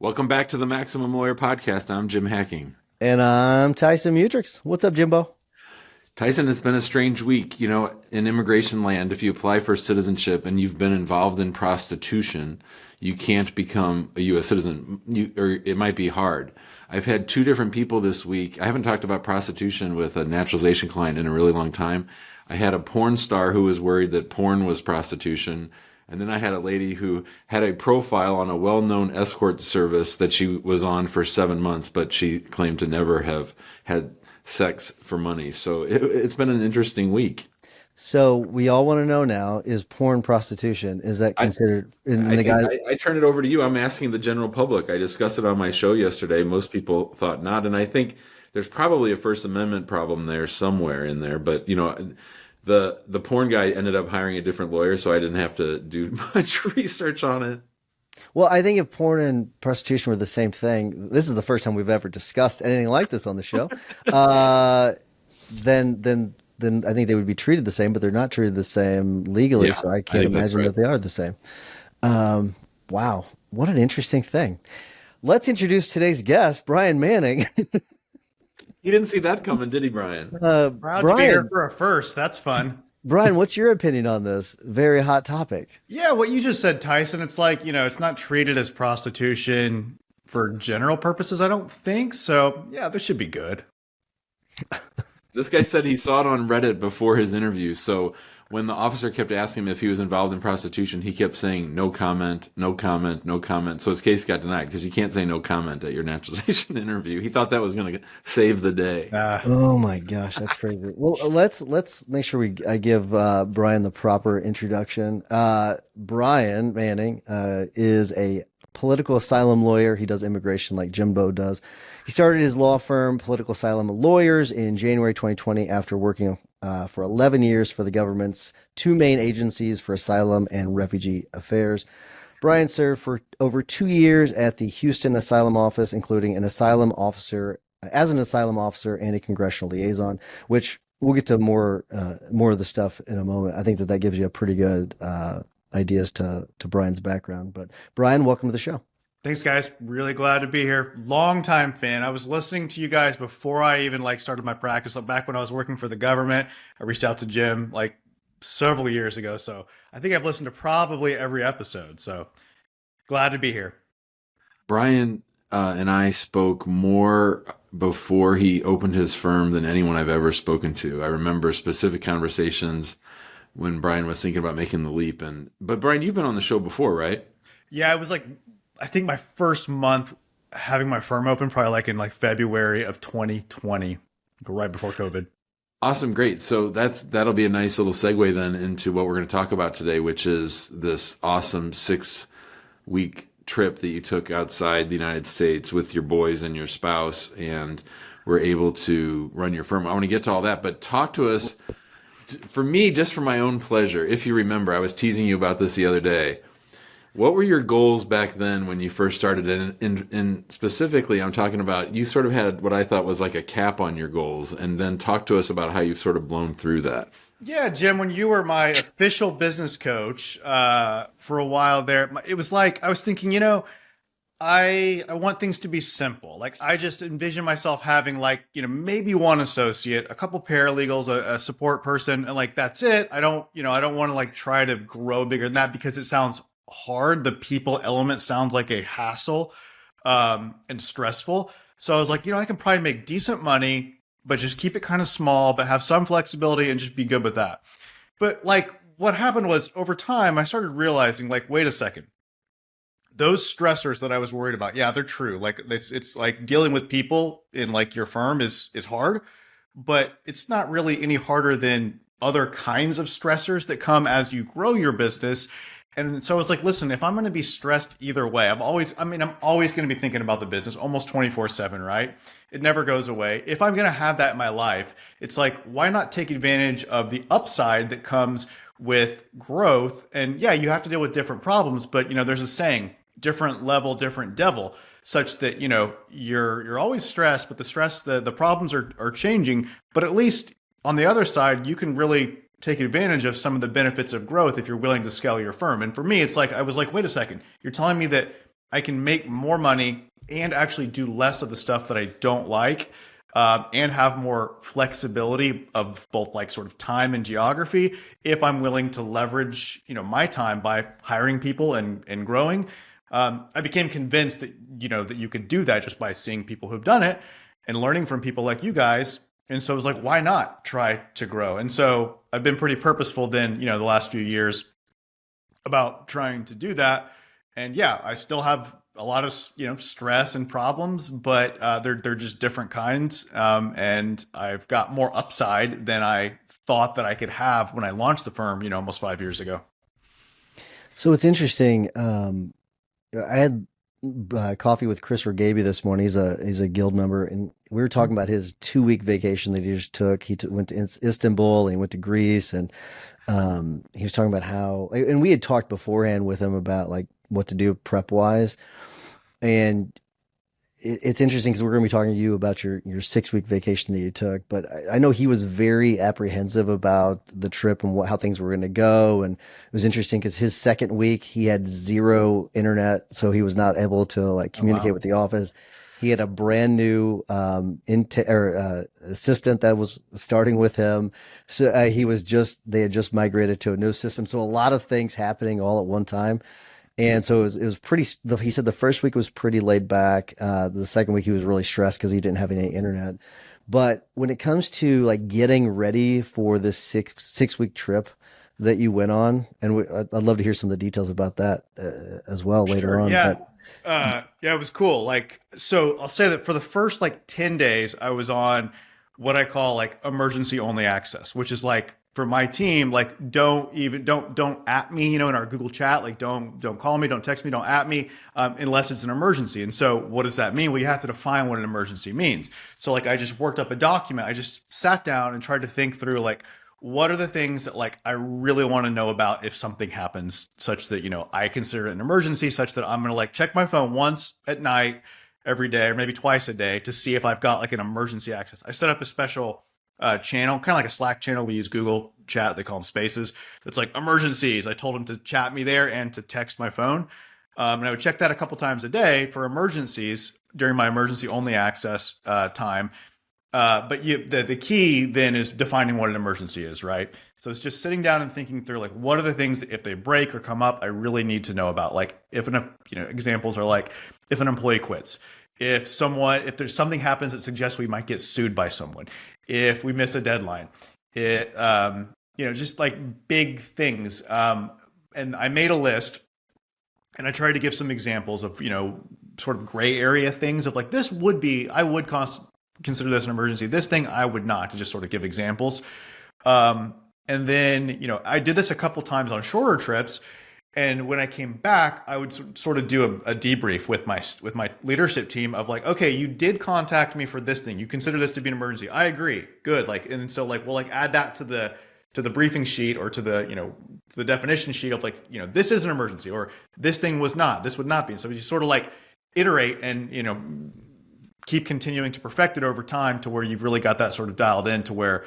Welcome back to the Maximum Lawyer Podcast. I'm Jim Hacking. And I'm Tyson Mutrix. What's up, Jimbo? Tyson, it's been a strange week. In immigration land, if you apply for citizenship and you've been involved in prostitution, you can't become a U.S. citizen, or it might be hard. I've had two different people this week. I haven't talked about prostitution with a naturalization client in a really long time. I had a porn star who was worried that porn was prostitution. And then I had a lady who had a profile on a well-known escort service that she was on for 7 months, but she claimed to never have had sex for money. So it's been an interesting week. So we all want to know now, is porn prostitution? Is that considered in the guy? I turn it over to you. I'm asking the general public. I discussed it on my show yesterday. Most people thought not. And I think there's probably a First Amendment problem there somewhere in there. But, the porn guy ended up hiring a different lawyer, so I didn't have to do much research on it. Well, I think if porn and prostitution were the same thing, this is the first time we've ever discussed anything like this on the show. Then I think they would be treated the same, but they're not treated the same legally. Yeah, So I I can't think that's imagine right. that they are the same. Wow, what an interesting thing. Let's introduce today's guest, Brian Manning. He didn't see that coming, did he, Brian? Proud to be here Brian, for a first. That's fun. Brian, what's your opinion on this very hot topic? Yeah, what you just said, Tyson, it's like, it's not treated as prostitution for general purposes, I don't think. So, yeah, this should be good. This guy said he saw it on Reddit before his interview. So when the officer kept asking him if he was involved in prostitution, he kept saying no comment, no comment, no comment. So his case got denied because you can't say no comment at your naturalization interview. He thought that was going to save the day. Oh my gosh, that's crazy. Well, let's make sure I give Brian the proper introduction. Brian Manning is a political asylum lawyer. He does immigration like Jimbo does. He started his law firm, Political Asylum Lawyers, in January 2020 after working for 11 years for the government's two main agencies for asylum and refugee affairs. Brian served for over 2 years at the Houston Asylum Office, including an asylum officer and a congressional liaison, which we'll get to more of the stuff in a moment. I think that gives you a pretty good ideas to Brian's background. But Brian, welcome to the show. Thanks, guys. Really glad to be here. Long time fan. I was listening to you guys before I even started my practice. Back when I was working for the government, I reached out to Jim several years ago. So I think I've listened to probably every episode. So glad to be here. Brian and I spoke more before he opened his firm than anyone I've ever spoken to. I remember specific conversations when Brian was thinking about making the leap. But Brian, you've been on the show before, right? Yeah, it was I think my first month having my firm open, probably in February of 2020, right before COVID. Awesome, great. So that'll be a nice little segue then into what we're going to talk about today, which is this awesome 6-week trip that you took outside the United States with your boys and your spouse, and were able to run your firm. I want to get to all that, but talk to us. For me, just for my own pleasure, if you remember, I was teasing you about this the other day. What were your goals back then when you first started? And specifically, I'm talking about you sort of had what I thought was like a cap on your goals, and then talk to us about how you've sort of blown through that. Yeah, Jim, when you were my official business coach for a while there, it was I was thinking, I want things to be simple. I just envision myself having maybe one associate, a couple paralegals, a support person, and that's it. I don't want to try to grow bigger than that because it sounds hard. The people element sounds like a hassle and stressful. So I was I can probably make decent money, but just keep it kind of small, but have some flexibility and just be good with that. But what happened was over time, I started realizing wait a second. Those stressors that I was worried about, yeah, they're true. It's dealing with people in your firm is hard, but it's not really any harder than other kinds of stressors that come as you grow your business. And so I was listen, if I'm going to be stressed either way, I'm always going to be thinking about the business almost 24/7, right? It never goes away. If I'm going to have that in my life, it's why not take advantage of the upside that comes with growth? And yeah, you have to deal with different problems, but there's a saying, different level, different devil, such that, you're always stressed, but the problems are changing, but at least on the other side, you can really take advantage of some of the benefits of growth if you're willing to scale your firm. And for me, it's I was wait a second, you're telling me that I can make more money and actually do less of the stuff that I don't like, and have more flexibility of both like sort of time and geography if I'm willing to leverage, my time by hiring people and growing. I became convinced that, that you could do that just by seeing people who've done it and learning from people like you guys. And so I was like, why not try to grow? And so I've been pretty purposeful then, the last few years about trying to do that. And yeah, I still have a lot of, stress and problems, but they're just different kinds. And I've got more upside than I thought that I could have when I launched the firm, almost 5 years ago. So it's interesting. I had coffee with Chris Regabi this morning. He's a guild member, and we were talking about his 2 week vacation that he just took. Went to Istanbul, and he went to Greece, and he was talking about how, and we had talked beforehand with him about like what to do prep wise, and it's interesting because we're going to be talking to you about your 6 week vacation that you took, but I know he was very apprehensive about the trip and how things were going to go. And it was interesting because his second week he had zero internet, so he was not able to like communicate with the office. He had a brand new assistant that was starting with him, so they had just migrated to a new system, so a lot of things happening all at one time. And so it was pretty, he said the first week was pretty laid back. The second week he was really stressed because he didn't have any internet. But when it comes to like getting ready for this six week trip that you went on, and I'd love to hear some of the details about that as well later on. Yeah. Yeah, it was cool. Like, so I'll say that for the first like 10 days, I was on what I call like emergency only access, which is like, for my team, like don't at me, in our Google chat, like don't call me, don't text me, don't at me, unless it's an emergency. And so what does that mean? Well, you have to define what an emergency means. So like I just worked up a document. I just sat down and tried to think through like, what are the things that like I really want to know about if something happens, such that, I consider it an emergency, such that I'm going to like check my phone once at night every day, or maybe twice a day, to see if I've got like an emergency access. I set up a special channel, kind of like a Slack channel. We use Google Chat. They call them Spaces. It's like emergencies. I told them to chat me there and to text my phone. And I would check that a couple times a day for emergencies during my emergency only access time. But the key then is defining what an emergency is, right? So it's just sitting down and thinking through like, what are the things that if they break or come up, I really need to know about. Like examples are like if an employee quits, if there's something happens that suggests we might get sued by someone, if we miss a deadline, just like big things. And I made a list, and I tried to give some examples of, sort of gray area things of like, I would consider this an emergency. This thing I would not, to just sort of give examples. And then, I did this a couple times on shorter trips. And when I came back, I would sort of do a debrief with my leadership team of like, okay, you did contact me for this thing. You consider this to be an emergency. I agree. Good. Like, and so like, we'll like add that to the briefing sheet, or to the definition sheet of like, this is an emergency, or this thing was not, this would not be. And so we just sort of like iterate and, keep continuing to perfect it over time to where you've really got that sort of dialed in to where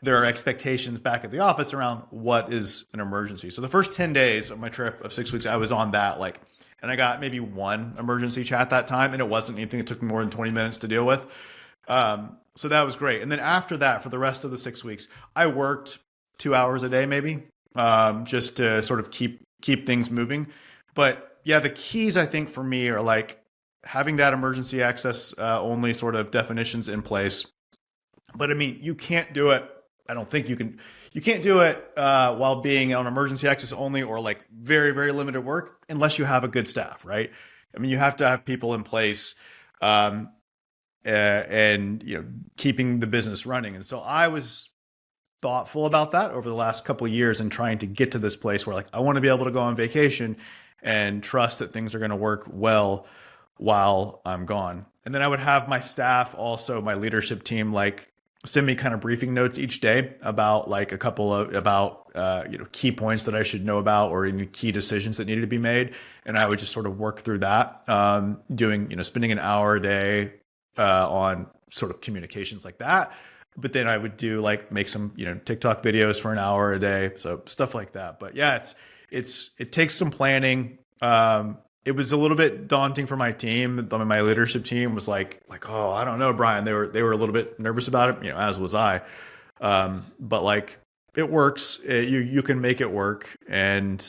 there are expectations back at the office around what is an emergency. So the first 10 days of my trip of 6 weeks, I was on that, like, and I got maybe one emergency chat that time, and it wasn't anything that took me more than 20 minutes to deal with. So that was great. And then after that, for the rest of the 6 weeks, I worked 2 hours a day, maybe, just to sort of keep things moving. But yeah, the keys I think for me are like having that emergency access only sort of definitions in place. But I mean, you can't do it. I don't think you can't do it while being on emergency access only, or like very, very limited work, unless you have a good staff, right? I mean, you have to have people in place and keeping the business running. And so I was thoughtful about that over the last couple of years, and trying to get to this place where like I want to be able to go on vacation and trust that things are going to work well while I'm gone. And then I would have my staff, also my leadership team, like send me kind of briefing notes each day about like a couple of key points that I should know about, or any key decisions that needed to be made. And I would just sort of work through that, spending an hour a day on sort of communications like that. But then I would do like make some TikTok videos for an hour a day, so stuff like that. But yeah, it takes some planning. it was a little bit daunting for my team. My leadership team was like, oh, I don't know, Brian. They were a little bit nervous about it, as was I. But like, it works. You can make it work, and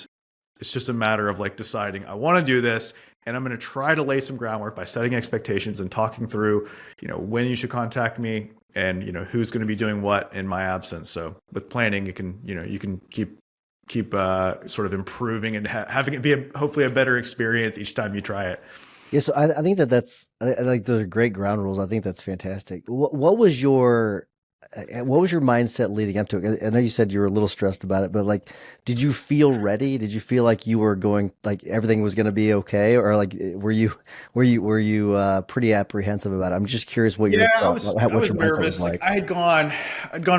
it's just a matter of like deciding I want to do this, and I'm going to try to lay some groundwork by setting expectations and talking through, when you should contact me and who's going to be doing what in my absence. So with planning, you can keep sort of improving and having it be hopefully a better experience each time you try it. Yeah, so I think I like those are great ground rules. I think that's fantastic. What was your mindset leading up to it? I know you said you were a little stressed about it, but like, did you feel ready? Did you feel like you were going, like everything was going to be okay, or like were you pretty apprehensive about it? I'm just curious what your I was mindset nervous. was like. I'd gone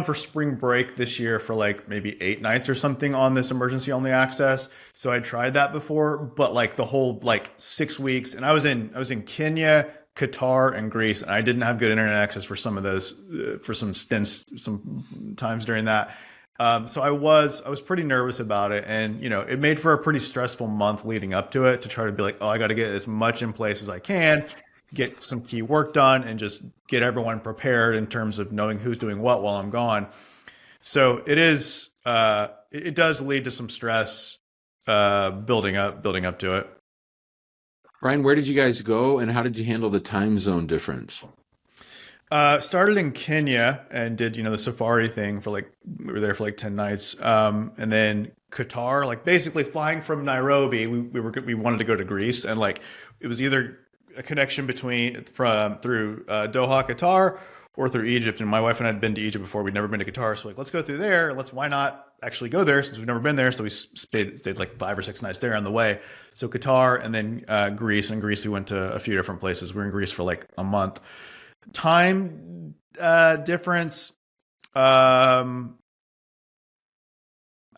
for spring break this year for like maybe 8 nights or something on this emergency only access. So I tried that before, but like the whole like 6 weeks, and I was in Kenya, Qatar, and Greece, and I didn't have good internet access for some of those for some stints, some times during that. So I was pretty nervous about it, and it made for a pretty stressful month leading up to it to try to be like, oh, I got to get as much in place as I can, get some key work done, and just get everyone prepared in terms of knowing who's doing what while I'm gone. So it does lead to some stress building up to it. Brian, where did you guys go, and how did you handle the time zone difference? Started in Kenya and did, the safari thing we were there for like 10 nights. And then Qatar, like basically flying from Nairobi, we wanted to go to Greece, and like, it was either a connection through Doha, Qatar, or through Egypt. And my wife and I had been to Egypt before. We'd never been to Qatar. So like, let's go through there. Why not actually go there since we've never been there? So we stayed like 5 or 6 nights there on the way. So Qatar, and then Greece. And Greece, we went to a few different places. We were in Greece for like a month. Time difference. I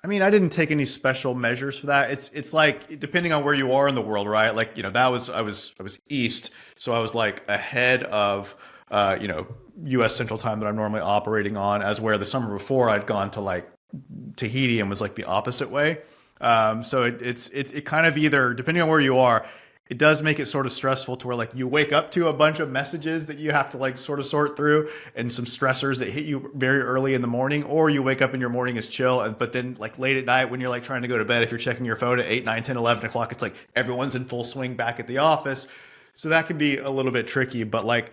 mean, I didn't take any special measures for that. It's like, depending on where you are in the world, right? Like, I was east, so I was like ahead of U.S. Central Time that I'm normally operating on, as where the summer before I'd gone to like Tahiti and was like the opposite way. So it kind of, either depending on where you are, it does make it sort of stressful to where like you wake up to a bunch of messages that you have to like sort of sort through, and some stressors that hit you very early in the morning, or you wake up and your morning is chill. But then like late at night when you're like trying to go to bed, if you're checking your phone at 8, 9, 10, 11 o'clock, it's like everyone's in full swing back at the office. So that can be a little bit tricky. But like,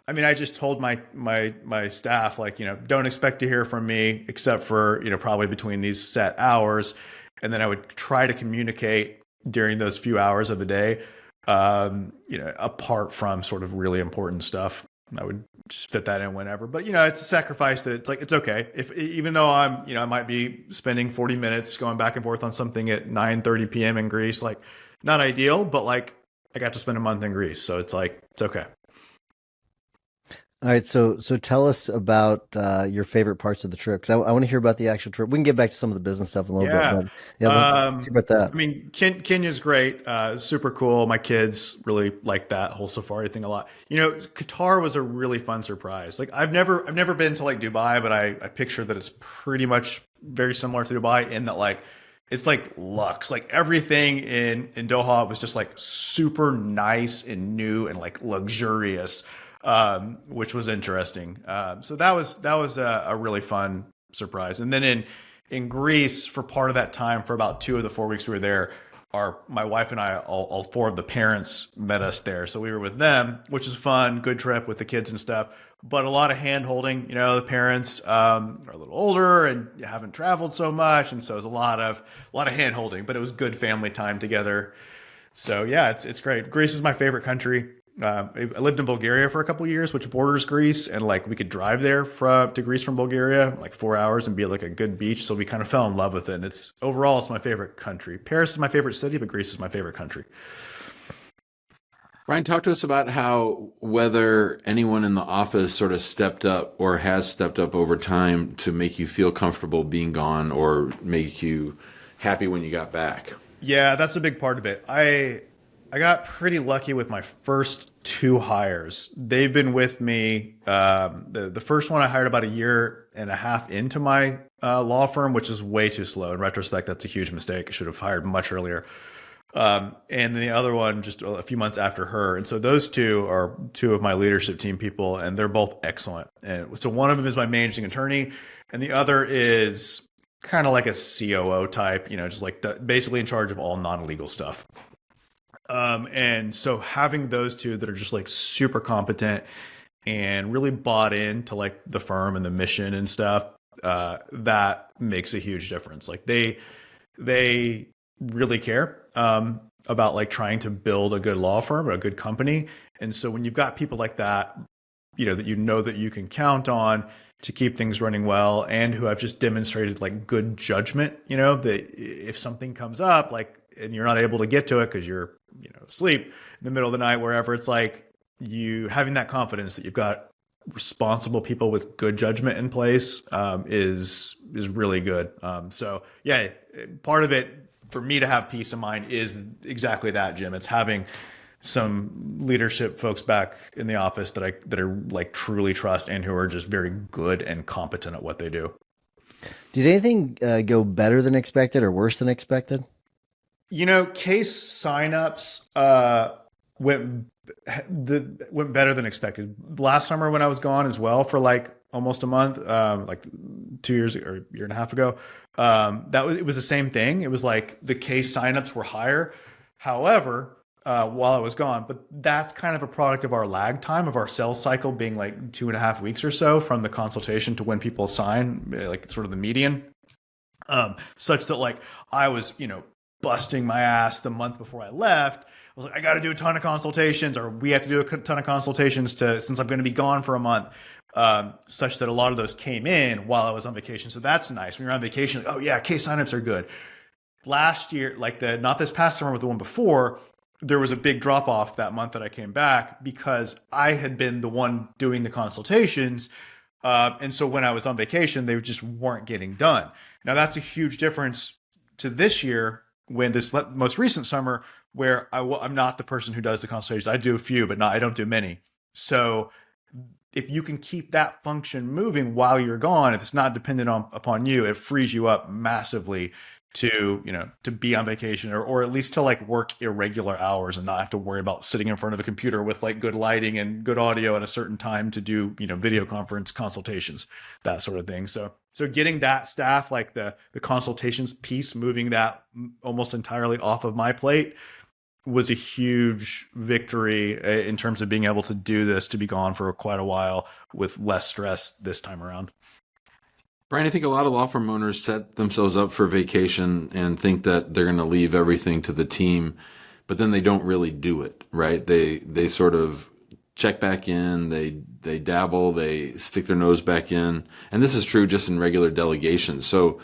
I mean, I just told my staff, like, don't expect to hear from me except for, probably between these set hours. And then I would try to communicate during those few hours of the day, apart from sort of really important stuff. I would just fit that in whenever. But, it's a sacrifice that it's okay. Even though I might be spending 40 minutes going back and forth on something at 9:30 p.m. in Greece, like, not ideal, but like, I got to spend a month in Greece. So it's like, it's okay. All right, so tell us about your favorite parts of the trip, because I want to hear about the actual trip. We can get back to some of the business stuff in a little bit. But let's hear about that. I mean, Kenya's great, super cool. My kids really like that whole safari thing a lot. Qatar was a really fun surprise. Like, I've never been to like Dubai, but I picture that it's pretty much very similar to Dubai in that like, it's like luxe. Like everything in Doha was just like super nice and new and like luxurious. Which was interesting. So that was a really fun surprise. And then in Greece, for part of that time, for about 2 of the 4 weeks we were there, my wife and I, all 4 of the parents met us there. So we were with them, which was fun, good trip with the kids and stuff. But a lot of hand holding. The parents are a little older and haven't traveled so much, and so it was a lot of hand holding. But it was good family time together. So yeah, it's great. Greece is my favorite country. I lived in Bulgaria for a couple of years, which borders Greece, and like we could drive there to Greece from Bulgaria, like 4 hours, and be at like a good beach. So we kind of fell in love with it. And it's my favorite country. Paris is my favorite city, but Greece is my favorite country. Brian, talk to us about whether anyone in the office sort of stepped up or has stepped up over time to make you feel comfortable being gone or make you happy when you got back. Yeah, that's a big part of it. I got pretty lucky with my first 2 hires. They've been with me. The first one I hired about 1.5 years into my law firm, which is way too slow. In retrospect, that's a huge mistake. I should have hired much earlier. And then the other one just a few months after her. And so those two are two of my leadership team people, and they're both excellent. And so one of them is my managing attorney, and the other is kind of like a COO type, just like basically in charge of all non-legal stuff. And so having those two that are just like super competent and really bought into like the firm and the mission and stuff, that makes a huge difference. Like they really care about like trying to build a good law firm or a good company. And so when you've got people like that, that that you can count on to keep things running well, and who have just demonstrated like good judgment, that if something comes up, like, and you're not able to get to it because you're, asleep in the middle of the night, wherever, it's like you having that confidence that you've got responsible people with good judgment in place is really good. So yeah, part of it for me to have peace of mind is exactly that, Jim. It's having some leadership folks back in the office that are like truly trust and who are just very good and competent at what they do. Did anything go better than expected or worse than expected? Case signups went better than expected. Last summer when I was gone as well for like almost a month, like 2 years or a year and a half ago, it was the same thing. It was like the case signups were higher. However, while I was gone, but that's kind of a product of our lag time of our sales cycle being like 2.5 weeks or so from the consultation to when people sign, like sort of the median, such that like I was, busting my ass the month before I left. I was like, I got to do a ton of consultations, or we have to do a ton of consultations since I'm going to be gone for a month, such that a lot of those came in while I was on vacation. So that's nice. When you're on vacation, like, oh yeah, case signups are good. Last year, like not this past summer, but the one before, there was a big drop off that month that I came back because I had been the one doing the consultations. And so when I was on vacation, they just weren't getting done. Now that's a huge difference to this year, when this most recent summer, where I'm not the person who does the consultations. I do a few, but I don't do many. So if you can keep that function moving while you're gone, if it's not dependent upon you, it frees you up massively to be on vacation, or at least to like work irregular hours and not have to worry about sitting in front of a computer with like good lighting and good audio at a certain time to do video conference consultations, that sort of thing. So getting that staff, like the consultations piece, moving that almost entirely off of my plate was a huge victory in terms of being able to do this, to be gone for quite a while with less stress this time around. Brian, I think a lot of law firm owners set themselves up for vacation and think that they're going to leave everything to the team, but then they don't really do it, right? They sort of check back in, they dabble, they stick their nose back in. And this is true just in regular delegations. So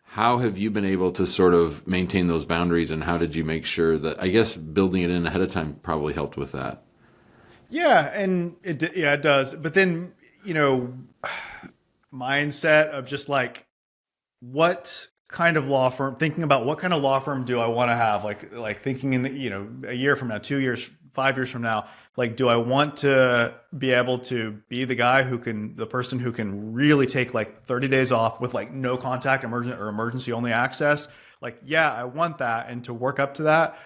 how have you been able to sort of maintain those boundaries, and how did you make sure that, I guess building it in ahead of time probably helped with that? Yeah, and it does. But then, mindset of just like, what kind of law firm, thinking about what kind of law firm do I want to have, like thinking in the, a year from now, 2 years, 5 years from now, like, do I want to be able to be the person who can really take like 30 days off with like no contact, emergency only access? Like, yeah, I want that. And to work up to that,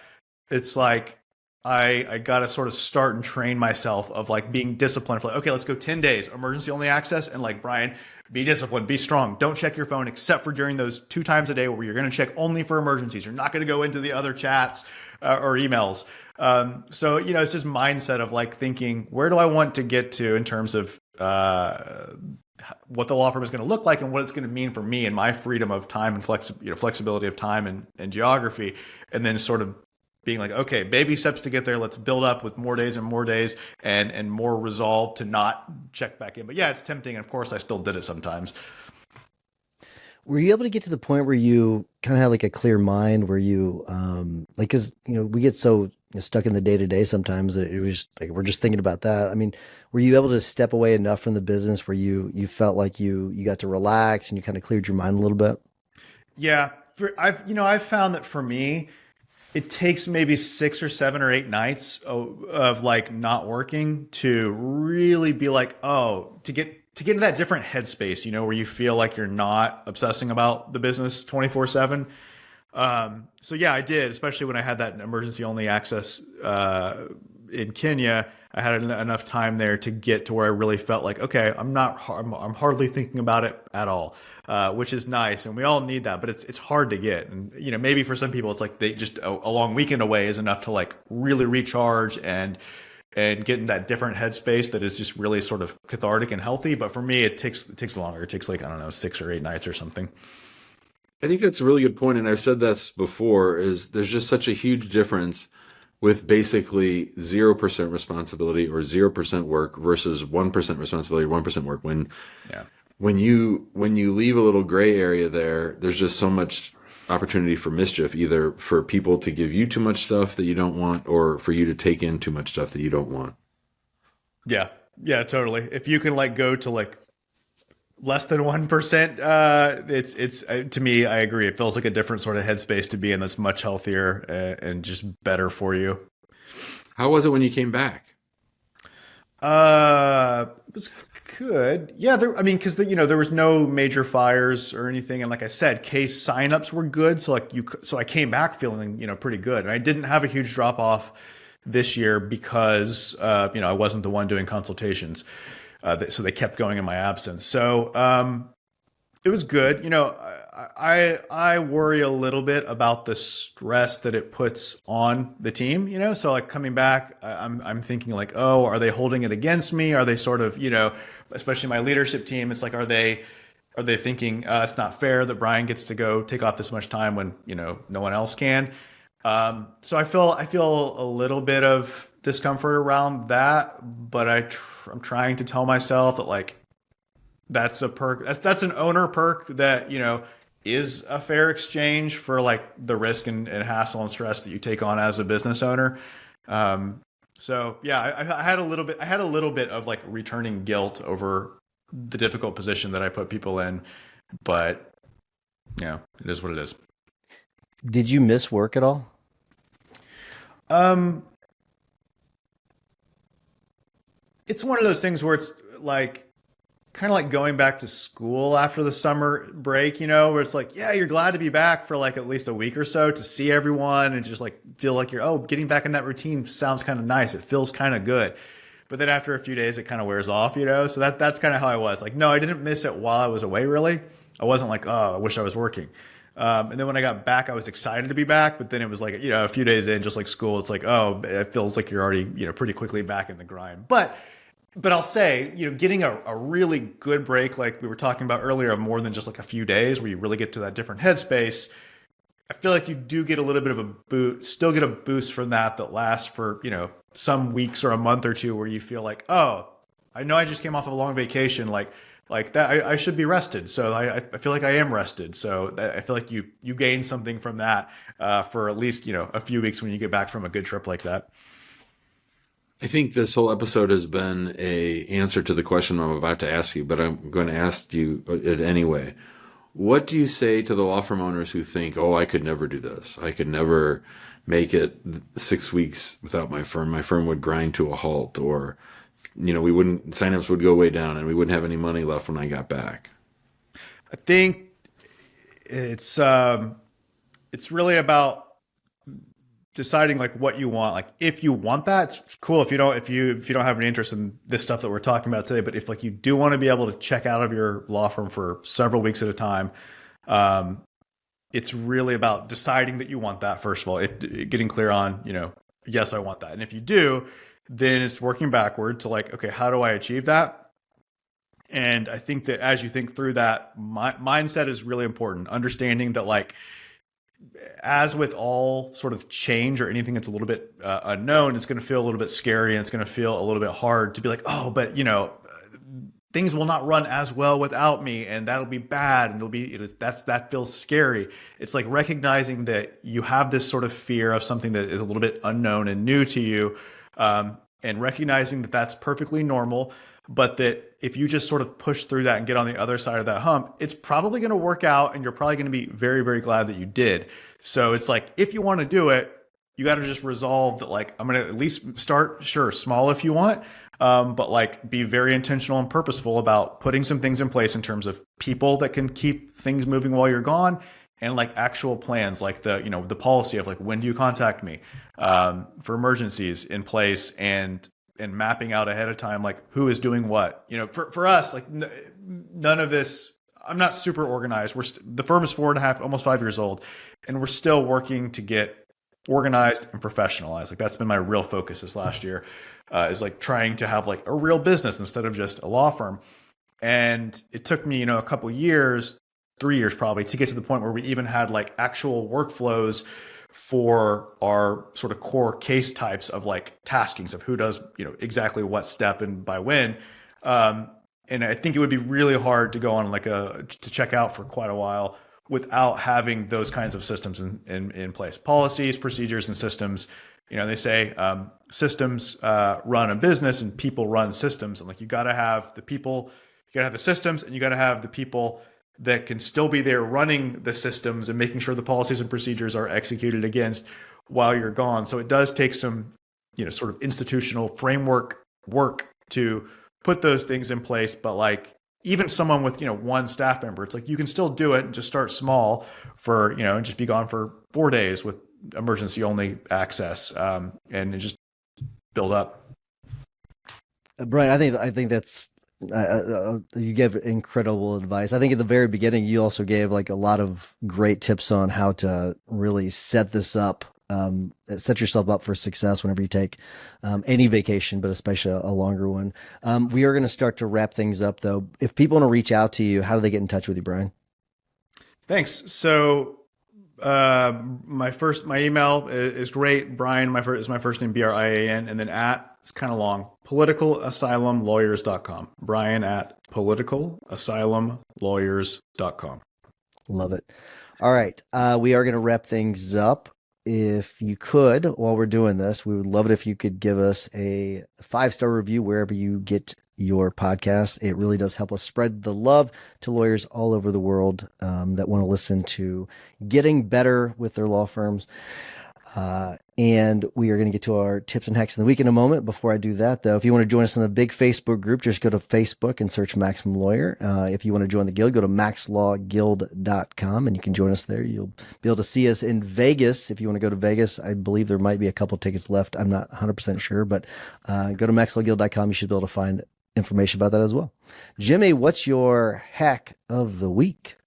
it's like, I got to sort of start and train myself of like being disciplined for like, okay, let's go 10 days, emergency only access. And like, Brian, be disciplined, be strong. Don't check your phone except for during those 2 times a day where you're going to check only for emergencies. You're not going to go into the other chats or emails. So, it's just mindset of like thinking, where do I want to get to in terms of what the law firm is going to look like and what it's going to mean for me and my freedom of time and flexibility of time and geography. And then sort of being like, okay, baby steps to get there. Let's build up with more days and more resolve to not check back in. But yeah, it's tempting. And of course I still did it sometimes. Were you able to get to the point where you kind of had like a clear mind, where you, like, cause we get so stuck in the day to day sometimes that it was just, like, we're just thinking about that. I mean, were you able to step away enough from the business where you felt like you got to relax and you kind of cleared your mind a little bit? Yeah. I've found that for me, it takes maybe 6 or 7 or 8 nights of like not working to really be like, to get into that different headspace, where you feel like you're not obsessing about the business 24/7. So yeah, I did, especially when I had that emergency only access in Kenya. I had enough time there to get to where I really felt like, okay, I'm hardly thinking about it at all, which is nice, and we all need that. But it's hard to get, and maybe for some people it's like they just a long weekend away is enough to like really recharge and get in that different headspace that is just really sort of cathartic and healthy. But for me, it takes longer. It takes like, I don't know, 6 or 8 nights or something. I think that's a really good point, and I've said this before, is there's just such a huge difference with basically 0% responsibility or 0% work versus 1% responsibility or 1% work. When you leave a little gray area there, there's just so much opportunity for mischief, either for people to give you too much stuff that you don't want, or for you to take in too much stuff that you don't want. Yeah. Yeah, totally. If you can like go to like less than 1%, it's to me, I agree. It feels like a different sort of headspace to be in that's much healthier and just better for you. How was it when you came back? It was good. Yeah, because there was no major fires or anything, and like I said, case signups were good. So so I came back feeling pretty good, and I didn't have a huge drop off this year because I wasn't the one doing consultations, so they kept going in my absence. So it was good. I worry a little bit about the stress that it puts on the team. So like coming back, I'm thinking like, oh, are they holding it against me? Are they sort of especially my leadership team? It's like, are they thinking it's not fair that Brian gets to go take off this much time when no one else can? So I feel a little bit of discomfort around that, but I'm trying to tell myself that like that's a perk. That's an owner perk that is a fair exchange for like the risk and hassle and stress that you take on as a business owner. So yeah, I had a little bit of like returning guilt over the difficult position that I put people in, but it is what it is. Did you miss work at all? It's one of those things where it's like kind of like going back to school after the summer break, where it's like, yeah, you're glad to be back for like at least a week or so to see everyone and just like feel like getting back in that routine sounds kind of nice. It feels kind of good. But then after a few days, it kind of wears off, So that's kind of how I was. Like, no, I didn't miss it while I was away, really. I wasn't like, oh, I wish I was working. And then when I got back, I was excited to be back. But then it was like, a few days in, just like school, it's like, oh, it feels like you're already, pretty quickly back in the grind. But I'll say, getting a really good break, like we were talking about earlier, of more than just like a few days where you really get to that different headspace, I feel like you do get a little bit of a boost, still get a boost from that lasts for, some weeks or a month or two where you feel like, oh, I know I just came off of a long vacation, like that, I should be rested. So I feel like I am rested. So I feel like you gain something from that for at least, a few weeks when you get back from a good trip like that. I think this whole episode has been a answer to the question I'm about to ask you, but I'm going to ask you it anyway. What do you say to the law firm owners who think, oh, I could never do this. I could never make it 6 weeks without my firm. My firm would grind to a halt, or, signups would go way down and we wouldn't have any money left when I got back. I think it's really about deciding like what you want. Like if you want that, it's cool. If you don't have any interest in this stuff that we're talking about today, but if like you do want to be able to check out of your law firm for several weeks at a time, it's really about deciding that you want that first of all. If getting clear on, yes, I want that. And if you do, then it's working backward to like, okay, how do I achieve that? And I think that as you think through that, mindset is really important. Understanding that like, as with all sort of change or anything that's a little bit unknown, it's going to feel a little bit scary and it's going to feel a little bit hard to be like, oh, but things will not run as well without me, and that'll be bad, and that feels scary. It's like recognizing that you have this sort of fear of something that is a little bit unknown and new to you, and recognizing that that's perfectly normal, but that if you just sort of push through that and get on the other side of that hump, it's probably going to work out, and you're probably going to be very, very glad that you did. So it's like, if you want to do it, you got to just resolve that, like, I'm going to at least start, sure, small if you want, but like be very intentional and purposeful about putting some things in place in terms of people that can keep things moving while you're gone, and like actual plans, like the policy of like, when do you contact me for emergencies in place, and mapping out ahead of time, like who is doing what. For us, like none of this. I'm not super organized. The firm is 4.5, almost 5 years old, and we're still working to get organized and professionalized. Like that's been my real focus this last year, is like trying to have like a real business instead of just a law firm. And it took me, a couple years, 3 years probably, to get to the point where we even had like actual workflows for our sort of core case types of like taskings of who does, exactly what step and by when. And I think it would be really hard to go on like to check out for quite a while without having those kinds of systems in place, policies, procedures, and systems. They say systems run a business and people run systems. And like, you got to have the people, you got to have the systems, and you got to have the people that can still be there running the systems and making sure the policies and procedures are executed against while you're gone. So it does take some, sort of institutional framework work to put those things in place. But like, even someone with, one staff member, it's like, you can still do it and just start small for, and just be gone for 4 days with emergency only access, and just build up. Brian, I think that's you gave incredible advice. I think at the very beginning, you also gave like a lot of great tips on how to really set this up, set yourself up for success whenever you take any vacation, but especially a longer one. We are going to start to wrap things up, though. If people want to reach out to you, how do they get in touch with you, Brian? Thanks. So my email is great. Brian, is my first name, Brian, and then it's kind of long, politicalasyluMlawyers.com. Brian at politicalasyluMlawyers.com. Love it. All right. We are going to wrap things up. If you could, while we're doing this, we would love it if you could give us a 5-star review wherever you get your podcast. It really does help us spread the love to lawyers all over the world that want to listen to getting better with their law firms. And we are going to get to our tips and hacks in the week in a moment. Before I do that, though, if you want to join us in the big Facebook group, just go to Facebook and search Maximum Lawyer. If you want to join the guild, go to maxlawguild.com and you can join us there. You'll be able to see us in Vegas. If you want to go to Vegas, I believe there might be a couple tickets left. I'm not 100% sure, but go to maxlawguild.com. You should be able to find information about that as well. Jimmy, what's your hack of the week?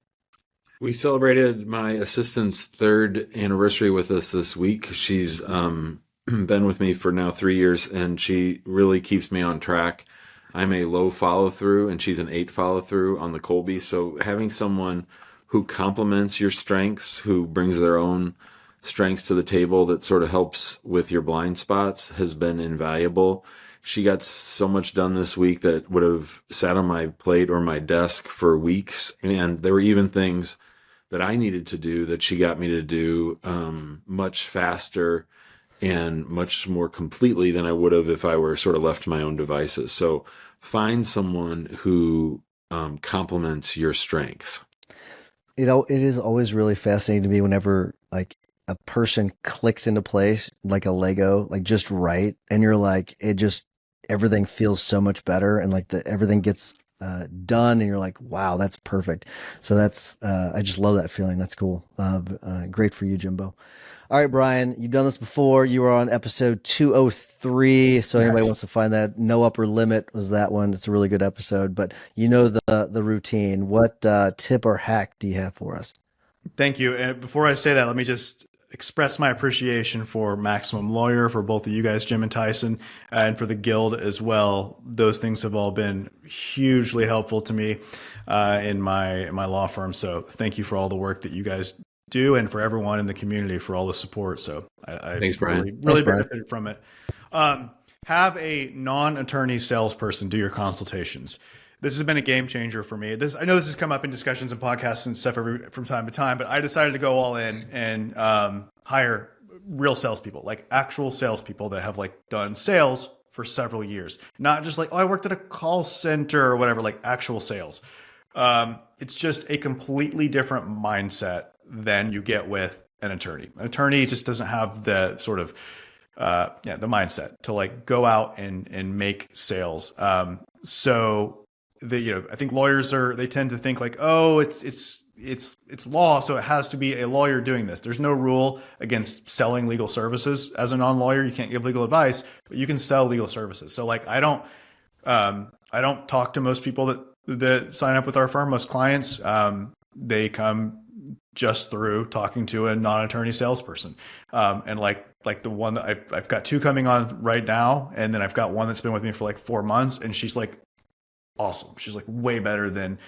We celebrated my assistant's 3rd anniversary with us this week. She's been with me for now 3 years, and she really keeps me on track. I'm a low follow-through, and she's an 8 follow-through on the Colby. So having someone who complements your strengths, who brings their own strengths to the table that sort of helps with your blind spots has been invaluable. She got so much done this week that would have sat on my plate or my desk for weeks. And there were even things that I needed to do that she got me to do much faster and much more completely than I would have if I were sort of left to my own devices. So find someone who complements your strengths. It is always really fascinating to me whenever like a person clicks into place like a Lego, like just right. And you're like, everything feels so much better. And like everything gets done and you're like, wow, that's perfect. So I just love that feeling. That's cool. Great for you, Jimbo. All right, Brian, you've done this before. You were on episode 203. So anybody wants to find that, No Upper Limit was that one. It's a really good episode, but you know the routine. What tip or hack do you have for us? Thank you. And before I say that, let me just express my appreciation for Maximum Lawyer, for both of you guys, Jim and Tyson, and for the Guild as well. Those things have all been hugely helpful to me in my law firm. So thank you for all the work that you guys do, and for everyone in the community for all the support. So I Thanks, Brian. really benefited from it. Have a non-attorney salesperson do your consultations. This has been a game changer for me. I know this has come up in discussions and podcasts and stuff from time to time, but I decided to go all in and hire real salespeople, like actual salespeople that have like done sales for several years, not just like, oh, I worked at a call center or whatever, like actual sales. It's just a completely different mindset than you get with an attorney. An attorney just doesn't have the sort of the mindset to like go out and make sales. So I think lawyers they tend to think like, oh, it's it's law, so it has to be a lawyer doing this. There's no rule against selling legal services. As a non-lawyer, you can't give legal advice, but you can sell legal services. So like I don't talk to most people that sign up with our firm. Most clients, they come just through talking to a non-attorney salesperson. And like the one that I've got 2 coming on right now, and then I've got one that's been with me for like 4 months, and she's like awesome. She's like way better than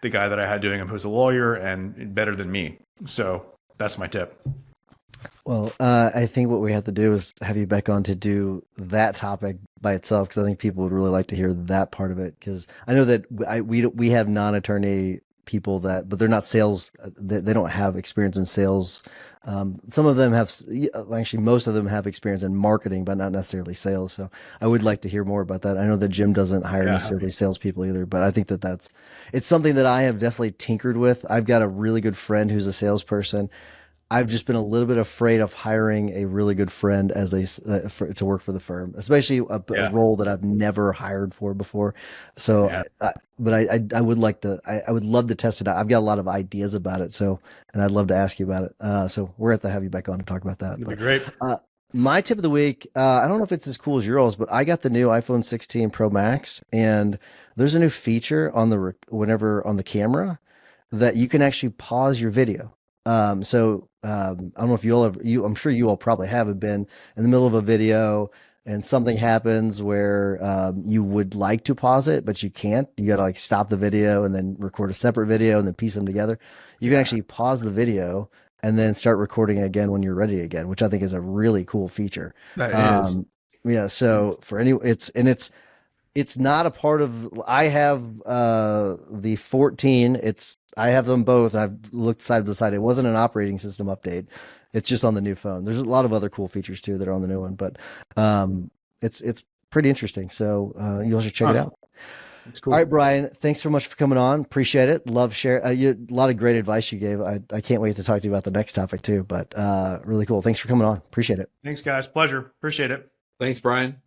the guy that I had doing him, who's a lawyer, and better than me. So that's my tip. Well, I think what we have to do is have you back on to do that topic by itself, because I think people would really like to hear that part of it. Because I know that we have non-attorney people but they're not sales. They don't have experience in sales. Some of them have, actually, most of them have experience in marketing, but not necessarily sales. So I would like to hear more about that. I know that Jim doesn't hire necessarily salespeople either, but I think that it's something that I have definitely tinkered with. I've got a really good friend who's a salesperson. I've just been a little bit afraid of hiring a really good friend as to work for the firm, especially a role that I've never hired for before. So, but I would like to, I would love to test it out. I've got a lot of ideas about it. So, and I'd love to ask you about it. So we're going to have you back on to talk about that. That'd be great. My tip of the week, I don't know if it's as cool as yours, but I got the new iPhone 16 Pro Max, and there's a new feature on the camera that you can actually pause your video. I don't know if I'm sure you all probably haven't been in the middle of a video and something happens where you would like to pause it, but you can't. You got to like stop the video and then record a separate video and then piece them together. You can actually pause the video and then start recording again when you're ready again, which I think is a really cool feature. That is. Yeah. So it's not a part of, I have the 14. I have them both. I've looked side by side. It wasn't an operating system update. It's just on the new phone. There's a lot of other cool features too that are on the new one, but it's pretty interesting. So you all should check it out. It's cool. All right, Brian, thanks so much for coming on. Appreciate it. Love sharing. A lot of great advice you gave. I can't wait to talk to you about the next topic too, but really cool. Thanks for coming on. Appreciate it. Thanks, guys. Pleasure. Appreciate it. Thanks, Brian.